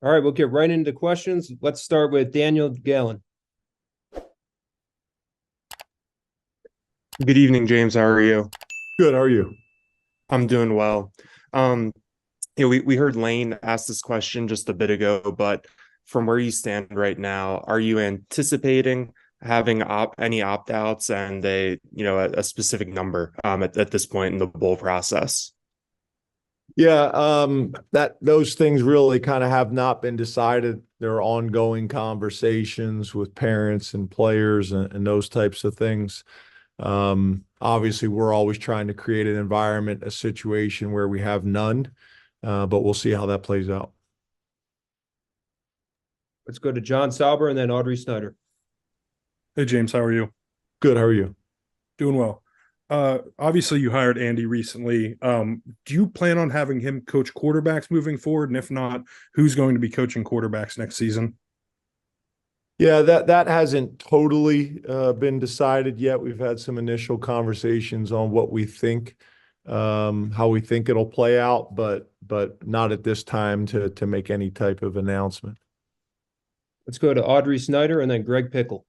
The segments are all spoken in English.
All right, we'll get right into questions. Let's start with Daniel Galen. Good evening, James. How are you? Good. How are you? I'm doing well. Um, we heard Lane ask this question just a bit ago, but from where you stand right now, are you anticipating having any opt-outs and a specific number at this point in the bowl process? Yeah, that those things really kind of have not been decided. There are ongoing conversations with parents and players and those types of things. Obviously, we're always trying to create an environment, a situation where we have none, but we'll see how that plays out. Let's go to John Sauber and then Audrey Snyder. Hey, James, how are you? Good. How are you? Doing well. Obviously, you hired Andy recently. Do you plan on having him coach quarterbacks moving forward? And if not, who's going to be coaching quarterbacks next season? Yeah, that hasn't totally been decided yet. We've had some initial conversations on what we think, how we think it'll play out, but not at this time to make any type of announcement. Let's go to Audrey Snyder and then Greg Pickle.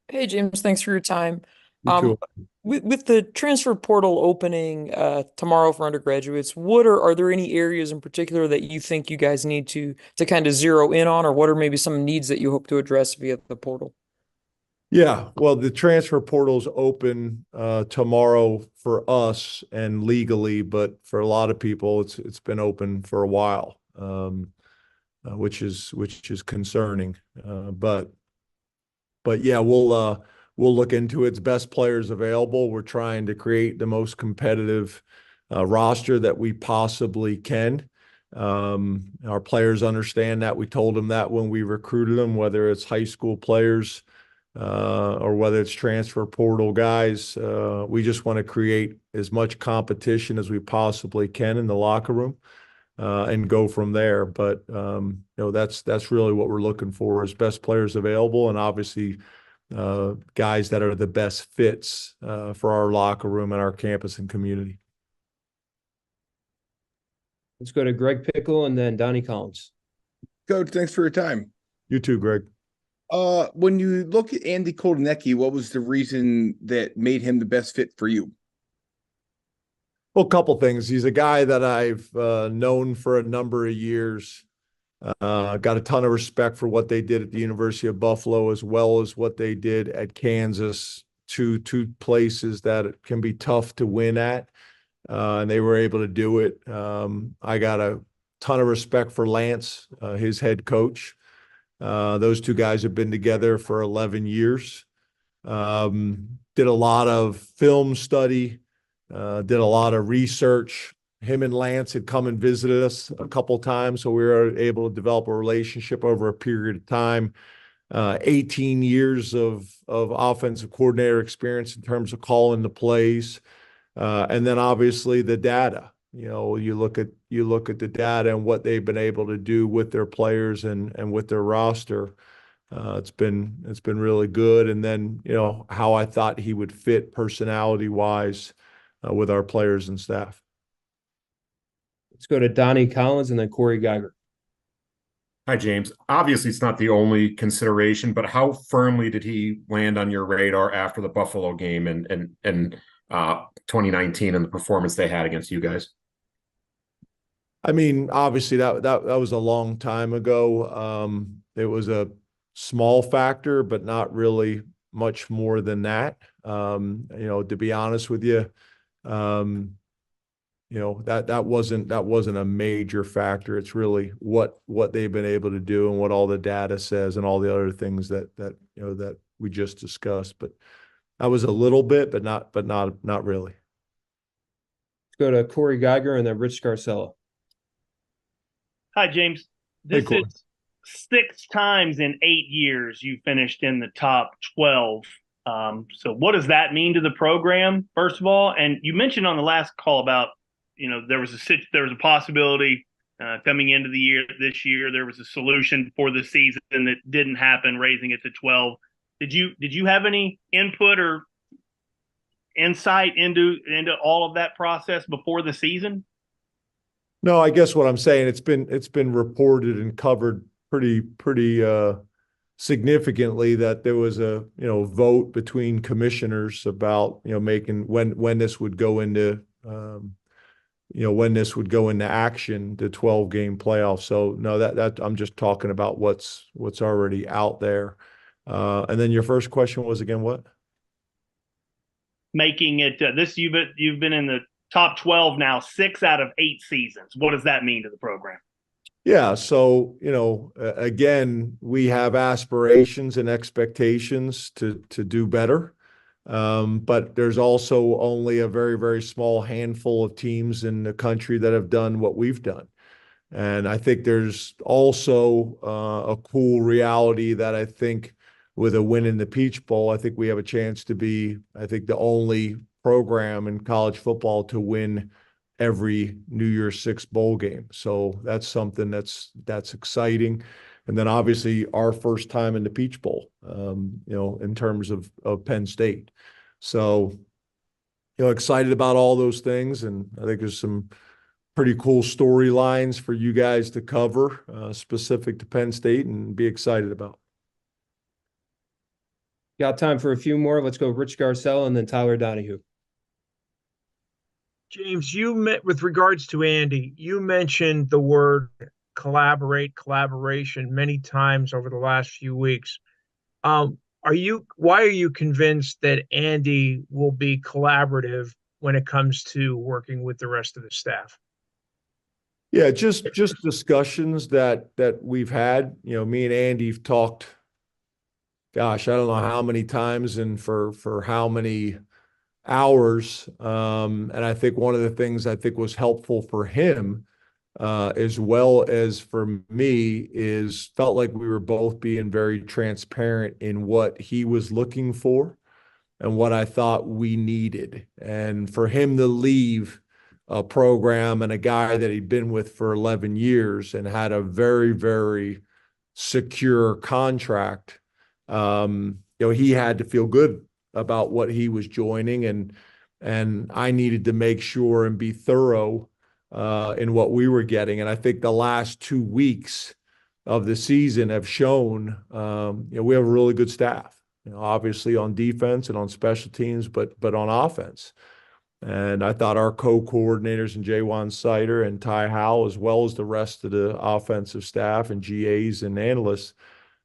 Hey, James, thanks for your time. You too. With the transfer portal opening tomorrow for undergraduates, are there any areas in particular that you think you guys need to kind of zero in on, or what are maybe some needs that you hope to address via the portal? Yeah, well, the transfer portal's open tomorrow for us and legally, but for a lot of people, it's been open for a while, which is concerning. But yeah, we'll look into its best players available. We're trying to create the most competitive roster that we possibly can. Our players understand that. We told them that when we recruited them, whether it's high school players or whether it's transfer portal guys. We just want to create as much competition as we possibly can in the locker room and go from there. But that's really what we're looking for is best players available, and obviously guys that are the best fits for our locker room and our campus and community. Let's go to Greg Pickle and then Donnie Collins. Coach, thanks for your time. You too, Greg. When you look at Andy Kotelnicki, what was the reason that made him the best fit for you? Well, a couple things. He's a guy that I've known for a number of years. Got a ton of respect for what they did at the University of Buffalo as well as what they did at Kansas, two places that can be tough to win at, and they were able to do it. I got a ton of respect for Lance, his head coach. Those two guys have been together for 11 years. Did a lot of film study, did a lot of research. Him and Lance had come and visited us a couple times, so we were able to develop a relationship over a period of time. 18 years of offensive coordinator experience in terms of calling the plays, and then obviously the data. You look at the data and what they've been able to do with their players and with their roster. It's been really good. And then how I thought he would fit personality wise with our players and staff. Let's go to Donnie Collins and then Corey Geiger. Hi, James. Obviously, it's not the only consideration, but how firmly did he land on your radar after the Buffalo game and 2019 and the performance they had against you guys? I mean, obviously that was a long time ago. It was a small factor, but not really much more than that. To be honest with you, that wasn't a major factor. It's really what they've been able to do and what all the data says and all the other things that we just discussed. But that was a little bit, but not really. Let's go to Corey Geiger and then Rich Scarcella. Hi, James. This is 6 times in 8 years you finished in the top 12. So what does that mean to the program, first of all? And you mentioned on the last call about, there was a possibility coming into this year, there was a solution for the season that didn't happen, raising it to 12. Did you have any input or insight into all of that process before the season? No, I guess what I'm saying, it's been reported and covered pretty significantly that there was a, vote between commissioners about, making when this would go into when this would go into action, the 12-game playoff. So no, that I'm just talking about what's already out there. And then your first question was again what? Making it you've been in the top 12 now 6 out of 8 seasons. What does that mean to the program? Yeah, so again, we have aspirations and expectations to do better. But there's also only a very, very small handful of teams in the country that have done what we've done. And I think there's also a cool reality that I think with a win in the Peach Bowl, I think we have a chance to be, I think, the only program in college football to win every New Year's Six bowl game. So that's something that's exciting. And then obviously our first time in the Peach Bowl, in terms of Penn State. So, excited about all those things. And I think there's some pretty cool storylines for you guys to cover specific to Penn State and be excited about. Got time for a few more. Let's go Rich Garcelle and then Tyler Donahue. James, with regards to Andy, you mentioned the word collaboration many times over the last few weeks. Why are you convinced that Andy will be collaborative when it comes to working with the rest of the staff? Yeah, just discussions that we've had. Me and Andy have talked, gosh, I don't know how many times and for how many hours. And I think one of the things I think was helpful for him, as well as for me, is felt like we were both being very transparent in what he was looking for and what I thought we needed. And for him to leave a program and a guy that he'd been with for 11 years and had a very, very secure contract, he had to feel good about what he was joining, and I needed to make sure and be thorough in what we were getting. And I think the last 2 weeks of the season have shown, we have a really good staff, obviously on defense and on special teams, but on offense. And I thought our co-coordinators and Jaywan Sider and Ty Howell, as well as the rest of the offensive staff and GAs and analysts,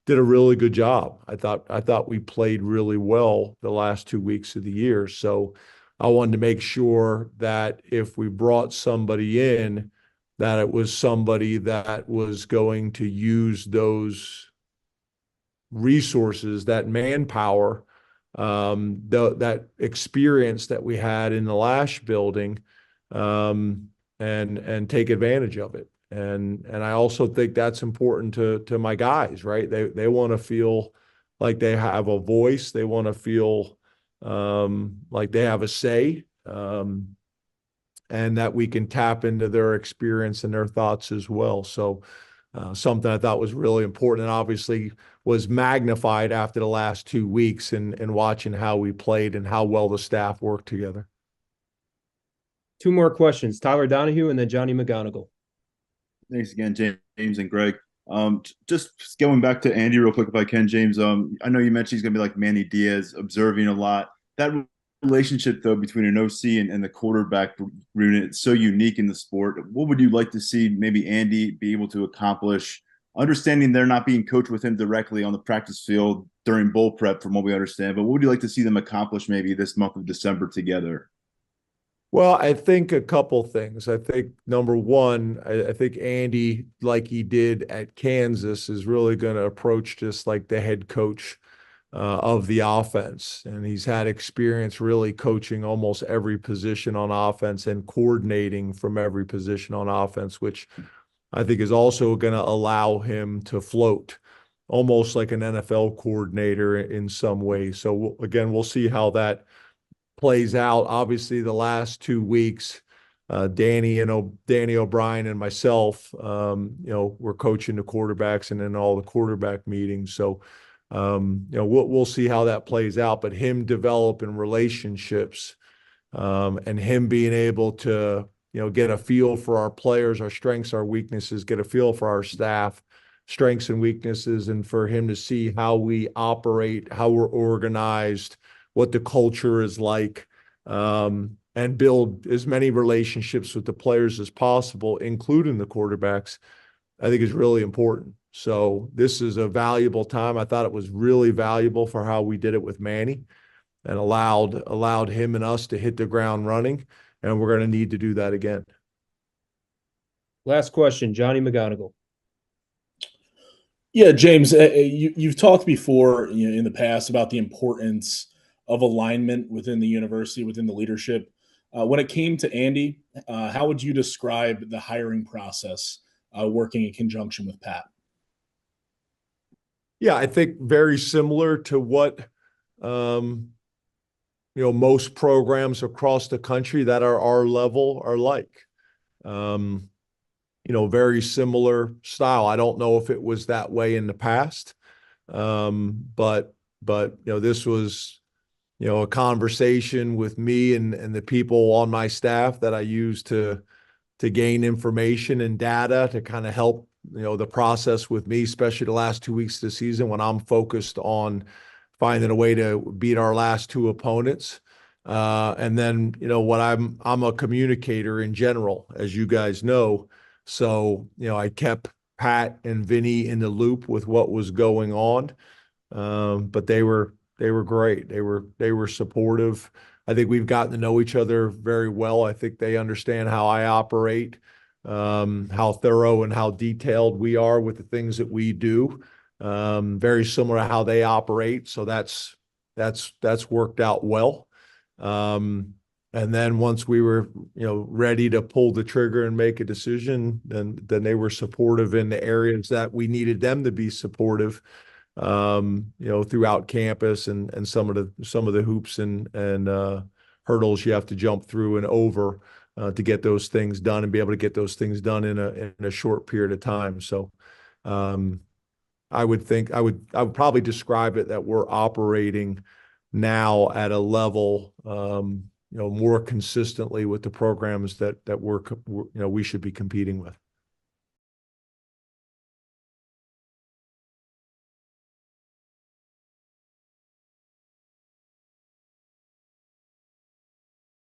did a really good job. I thought we played really well the last 2 weeks of the year. So I wanted to make sure that if we brought somebody in, that it was somebody that was going to use those resources, that manpower, that experience that we had in the Lash building, and take advantage of it. And I also think that's important to my guys, right? They want to feel like they have a voice. They want to feel like they have a say, and that we can tap into their experience and their thoughts as well. So something I thought was really important and obviously was magnified after the last 2 weeks and watching how we played and how well the staff worked together. 2 more questions, Tyler Donahue and then Johnny McGonigal. Thanks again, James and Greg. Just going back to Andy real quick, if I can, James. I know you mentioned he's going to be like Manny Diaz, observing a lot. That relationship, though, between an OC and the quarterback unit, it's so unique in the sport. What would you like to see maybe Andy be able to accomplish, understanding they're not being coached with him directly on the practice field during bowl prep, from what we understand, but what would you like to see them accomplish maybe this month of December together? Well, I think a couple things. I think number one, I think Andy, like he did at Kansas, is really going to approach this like the head coach of the offense. And he's had experience really coaching almost every position on offense and coordinating from every position on offense, which I think is also going to allow him to float almost like an NFL coordinator in some ways. So again, we'll see how that plays out. Obviously, the last 2 weeks, Danny O'Brien and myself, we're coaching the quarterbacks and in all the quarterback meetings. So, we'll see how that plays out. But him developing relationships, and him being able to get a feel for our players, our strengths, our weaknesses, get a feel for our staff, strengths and weaknesses, and for him to see how we operate, how we're organized, what the culture is like, and build as many relationships with the players as possible, including the quarterbacks, I think is really important. So this is a valuable time. I thought it was really valuable for how we did it with Manny and allowed him and us to hit the ground running. And we're going to need to do that again. Last question, Johnny McGonigal. Yeah, James, you've talked before in the past about the importance of alignment within the university, within the leadership. When it came to Andy, how would you describe the hiring process working in conjunction with Pat? Yeah, I think very similar to what most programs across the country that are our level are like. Very similar style. I don't know if it was that way in the past, but this was a conversation with me and the people on my staff that I use to gain information and data to kind of help the process with me, especially the last 2 weeks of the season when I'm focused on finding a way to beat our last two opponents. And then, what I'm a communicator in general, as you guys know. So, I kept Pat and Vinny in the loop with what was going on. But they were great. They were supportive. I think we've gotten to know each other very well. I think they understand how I operate, how thorough and how detailed we are with the things that we do. Very similar to how they operate. So that's worked out well. And then once we were, ready to pull the trigger and make a decision, then they were supportive in the areas that we needed them to be supportive, throughout campus and some of the hoops and hurdles you have to jump through and over to get those things done and be able to get those things done in a short period of time. So, I would probably describe it that we're operating now at a level, more consistently with the programs that we should be competing with.